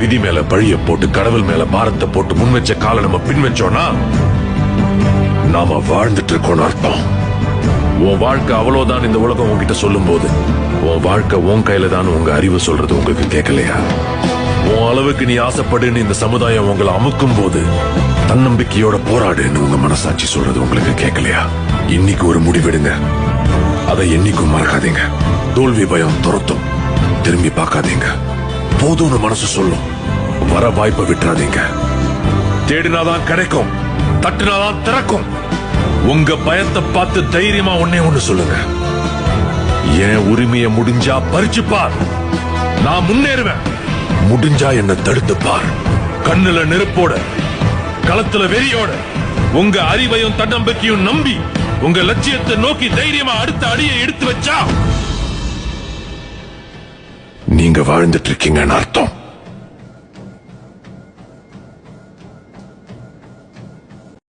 விதி மேல பழிய போட்டு கடவுள் மேல பாரத்தை போட்டு முன் வச்ச காலை நம்ம பின் வச்சோம்னா நாம வாழ்ந்துட்டு இருக்கோம்னு அர்த்தம். உன் வாழ்க்கை அவ்வளவுதான் இந்த உலகம் உன்கிட்ட சொல்லும் போது உன் வாழ்க்கை உன் கையில தான் உங்க அறிவு சொல்றது உங்களுக்கு கேட்கலையா? உன் அளவுக்கு நீ ஆசைப்படுன்னு இந்த சமுதாயம் உங்களை அமுக்கும் போது தன்னம்பிக்கையோட போராடுன்னு உங்க மனசாட்சி சொல்றது உங்களுக்கு கேட்கலையா? இன்னைக்கு ஒரு முடிவெடுங்க, அதை என்னைக்கும் மறக்காதீங்க. தோல்வி பயம் துரத்தும், திரும்பி பார்க்காதீங்க. போதும்னு மனசு சொல்லும், வர வாய்ப்பை விட்டுறாதீங்க. தேடினாதான் கிடைக்கும், தட்டுனாதான் திறக்கும். உங்க பயத்தை பார்த்து தைரியமா ஒண்ணு சொல்லுங்க, என் உரிமையை முடிஞ்சா பறிச்சு பார், நான் முன்னேறுவேன். முடிஞ்சா என்ன தடுத்து பார். கண்ணுல நெருப்போட, களத்துல வெறியோட, உங்க அறிவையும் தன்னம்பிக்கையும் நம்பி உங்க லட்சியத்தை நோக்கி தைரியமா அடுத்த அடியை எடுத்து வச்சா நீங்க வாழ்ந்துட்டு இருக்கீங்கன்னு அர்த்தம்.